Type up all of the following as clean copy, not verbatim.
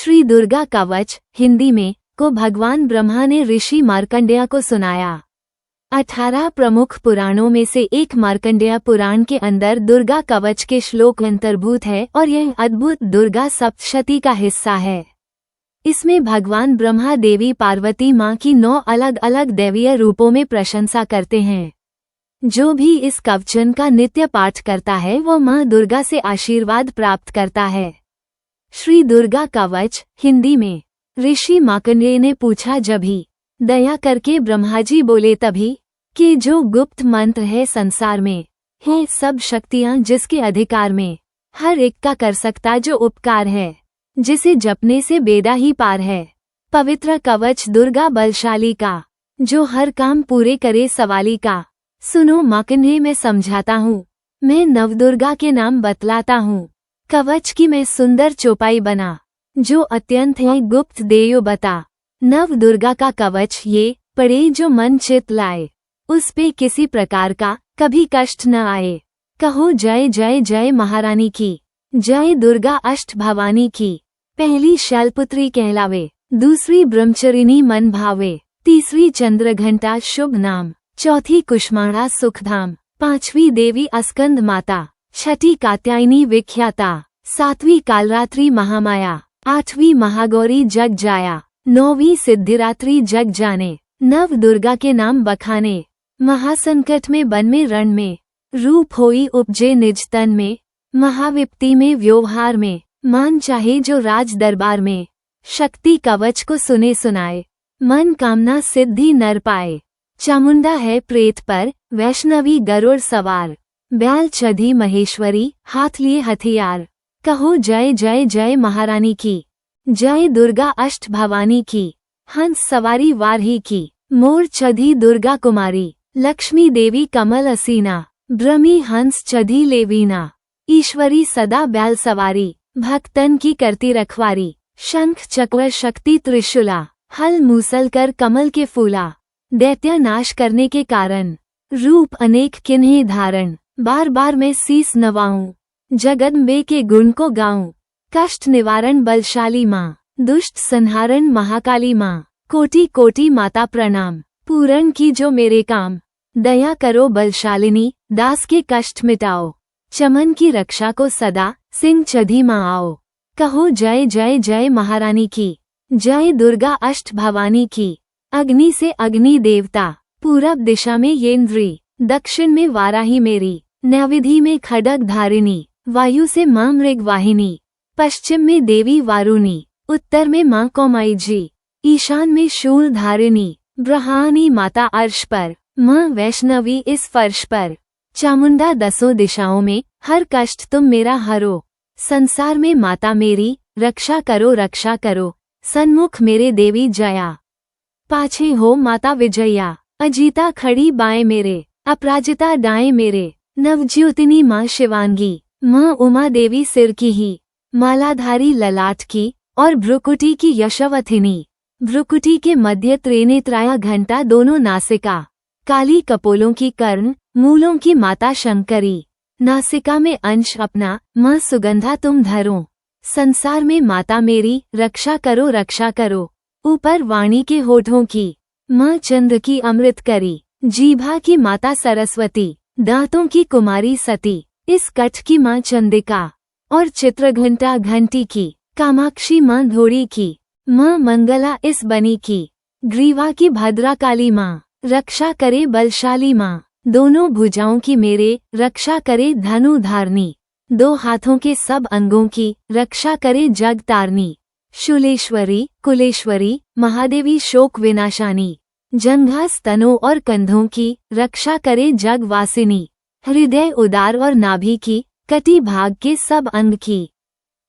श्री दुर्गा कवच हिंदी में को भगवान ब्रह्मा ने ऋषि मार्कंडेय को सुनाया। 18 प्रमुख पुराणों में से एक मार्कंडेय पुराण के अंदर दुर्गा कवच के श्लोक अंतर्भूत है और यह अद्भुत दुर्गा सप्तशती का हिस्सा है। इसमें भगवान ब्रह्मा देवी पार्वती माँ की 9 अलग अलग दैवीय रूपों में प्रशंसा करते हैं। जो भी इस कवचन का नित्य पाठ करता है वो माँ दुर्गा से आशीर्वाद प्राप्त करता है। श्री दुर्गा कवच हिंदी में ऋषि मार्कंडेय ने पूछा, जब ही दया करके ब्रह्मा जी बोले तभी कि जो गुप्त मंत्र है संसार में है सब शक्तियाँ जिसके अधिकार में, हर एक का कर सकता जो उपकार है, जिसे जपने से बेड़ा ही पार है। पवित्र कवच दुर्गा बलशाली का, जो हर काम पूरे करे सवाली का। सुनो मार्कंडेय, मैं समझाता हूँ, मैं नवदुर्गा के नाम बतलाता हूँ। कवच की मैं सुंदर चौपाई बना, जो अत्यंत है गुप्त देयो बता। नव दुर्गा का कवच ये पढ़े जो मन चित लाए, उस पे किसी प्रकार का कभी कष्ट न आए। कहो जय जय जय महारानी की, जय दुर्गा अष्ट भवानी की। पहली शैलपुत्री कहलावे, दूसरी ब्रह्मचरिणी मन भावे, तीसरी चंद्रघंटा शुभ नाम, चौथी कुष्मांडा सुखधाम, पांचवी देवी अस्कंद माता, छठी कात्यायनी विख्याता, सातवीं कालरात्रि महामाया, आठवीं महागौरी जग जाया, 9वीं सिद्धिरात्रि जग जाने। नव दुर्गा के नाम बखाने, महासंकट में वन में रण में, रूप होई उपजे निज तन में, महाविपत्ति में व्यवहार में, मान चाहे जो राज दरबार में। शक्ति कवच को सुने सुनाए, मन कामना सिद्धि नर पाए। चामुंडा है प्रेत पर, वैष्णवी गरुड़ सवार, ब्याल चढ़ी महेश्वरी, हाथ लिए हथियार। कहो जय जय जय महारानी की, जय दुर्गा अष्ट भवानी की। हंस सवारी वारही की, मोर चढ़ी दुर्गा कुमारी, लक्ष्मी देवी कमल असीना, ब्रह्मी हंस चढ़ी लेवीना। ईश्वरी सदा बैल सवारी, भक्तन की करती रखवारी। शंख चक्र शक्ति त्रिशूला, हल मूसल कर कमल के फूला। दैत्य नाश करने के कारण, रूप अनेक किन्हीं धारण। बार बार मैं शीस नवाऊं, जगदम्बे के गुण को गाऊं। कष्ट निवारण बलशाली माँ, दुष्ट संहारण महाकाली माँ। कोटि कोटि माता प्रणाम, पूर्ण की जो मेरे काम। दया करो बलशालिनी, दास के कष्ट मिटाओ। चमन की रक्षा को सदा, सिंह चढ़ी माँ आओ। कहो जय जय जय महारानी की, जय दुर्गा अष्ट भवानी की। अग्नि से अग्नि देवता, पूरब दिशा में येन्द्री, दक्षिण में वाराही मेरी, नैविधि में खड्ग धारिणी, वायु से माँ मृग वाहिनी, पश्चिम में देवी वारुणी, उत्तर में माँ कौमाई जी, ईशान में शूल धारिणी, ब्रह्मानी माता अर्श पर, माँ वैष्णवी इस फर्श पर। चामुंडा 10 दिशाओं में, हर कष्ट तुम मेरा हरो। संसार में माता मेरी, रक्षा करो। सन्मुख मेरे देवी जया, पाछे हो माता विजया। अजीता खड़ी बाएं मेरे, अपराजिता दाएं मेरे। नवज्योतिनी माँ शिवांगी, माँ उमा देवी सिर की ही, मालाधारी ललाट की, और भ्रुकुटी की यशवथिनी। भ्रुकुटी के मध्य त्रिनेत्राया घंटा दोनों नासिका, काली कपोलों की कर्ण, मूलों की माता शंकरी। नासिका में अंश अपना, माँ सुगंधा तुम धरो। संसार में माता मेरी, रक्षा करो। ऊपर वाणी के होठों की, माँ चंद्र की अमृत करी। जीभा की माता सरस्वती, दांतों की कुमारी सती। इस कठ की माँ चंडिका, और चित्रघंटा घंटी की। कामाक्षी माँ धोड़ी की, माँ मंगला इस बनी की। ग्रीवा की भद्रा काली माँ, रक्षा करे बलशाली माँ। दोनों भुजाओं की मेरे, रक्षा करे धनु धारनी। 2 हाथों के सब अंगों की, रक्षा करे जग तारनी। शूलेश्वरी, कुलेश्वरी, महादेवी शोक विनाशानी। जंघा स्तनों और कंधों की, रक्षा करे जग वासिनी। हृदय उदार और नाभि की, कटी भाग के सब अंग की।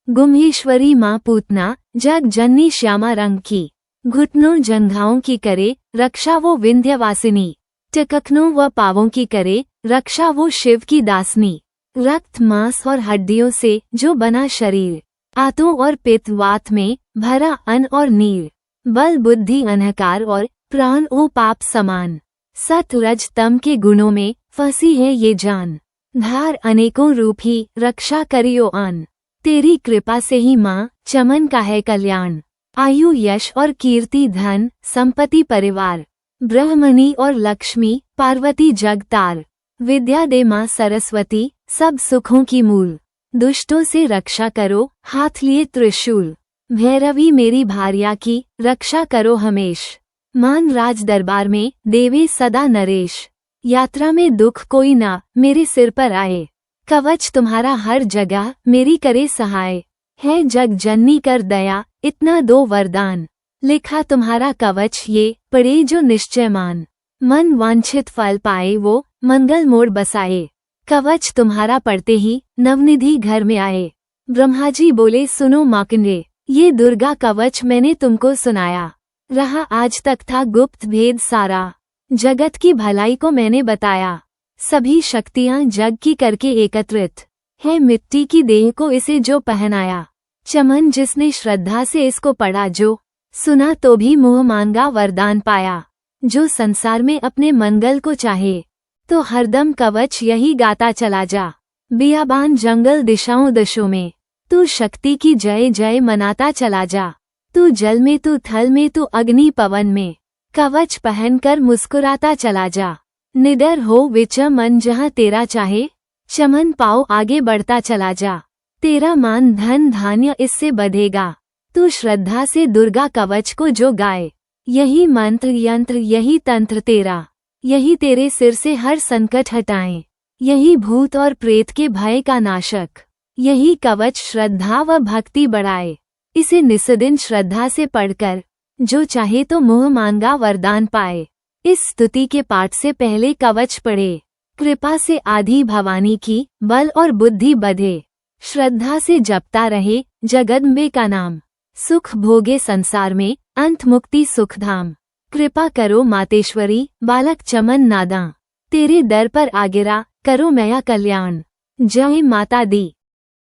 गुम्हेश्वरी माँ पूतना, जग जननी श्यामा रंग की। घुटनों जंघाओं की करे, रक्षा वो विंध्यवासिनी। टककनों व पावों की करे, रक्षा वो शिव की दासनी। रक्त मांस और हड्डियों से जो बना शरीर, आंतों और पित्त वात में भरा अन्न और नीर। बल बुद्धि अहंकार और प्राण ओ पाप समान। सत रज तम के गुणों में फंसी है ये जान। धार अनेकों रूप ही, रक्षा करियो आन। तेरी कृपा से ही माँ चमन का है कल्याण। आयु यश और कीर्ति धन संपत्ति परिवार ब्रह्मणि और लक्ष्मी पार्वती जगतार। विद्या दे माँ सरस्वती सब सुखों की मूल। दुष्टों से रक्षा करो हाथ लिए त्रिशूल। भैरवी मेरी भार्या की रक्षा करो हमेश। मान राज दरबार में देवे सदा नरेश। यात्रा में दुख कोई ना मेरे सिर पर आए। कवच तुम्हारा हर जगह मेरी करे सहाय। है जग जननी कर दया इतना दो वरदान। लिखा तुम्हारा कवच ये पढ़े जो निश्चय मान। मन वांछित फल पाए वो मंगल मोड़ बसाए। कवच तुम्हारा पढ़ते ही नवनिधि घर में आए। ब्रह्मा जी बोले सुनो मार्कंडेय, ये दुर्गा कवच मैंने तुमको सुनाया। रहा आज तक था गुप्त भेद सारा। जगत की भलाई को मैंने बताया। सभी शक्तियां जग की करके एकत्रित है। मिट्टी की देह को इसे जो पहनाया। चमन जिसने श्रद्धा से इसको पढ़ा जो सुना तो भी मुँह मांगा वरदान पाया। जो संसार में अपने मंगल को चाहे तो हरदम कवच यही गाता चला जा। बियाबान जंगल दिशाओं दशों में तू शक्ति की जय जय मनाता चला जा। तू जल में तू थल में तू अग्नि पवन में कवच पहनकर मुस्कुराता चला जा। निडर हो विच मन जहाँ तेरा चाहे चमन पाओ आगे बढ़ता चला जा। तेरा मान धन धान्य इससे बढ़ेगा। तू श्रद्धा से दुर्गा कवच को जो गाए। यही मंत्र यंत्र यही तंत्र तेरा। यही तेरे सिर से हर संकट हटाए। यही भूत और प्रेत के भय का नाशक। यही कवच श्रद्धा व भक्ति बढ़ाए। इसे निस्दिन श्रद्धा से पढ़कर जो चाहे तो मुँह मांगा वरदान पाए। इस स्तुति के पाठ से पहले कवच पढ़े। कृपा से आदि भवानी की बल और बुद्धि बढ़े। श्रद्धा से जपता रहे जगदम्बे का नाम। सुख भोगे संसार में अंत मुक्ति सुखधाम। कृपा करो मातेश्वरी बालक चमन नादा। तेरे दर पर आगिरा करो मैया कल्याण। जय माता दी।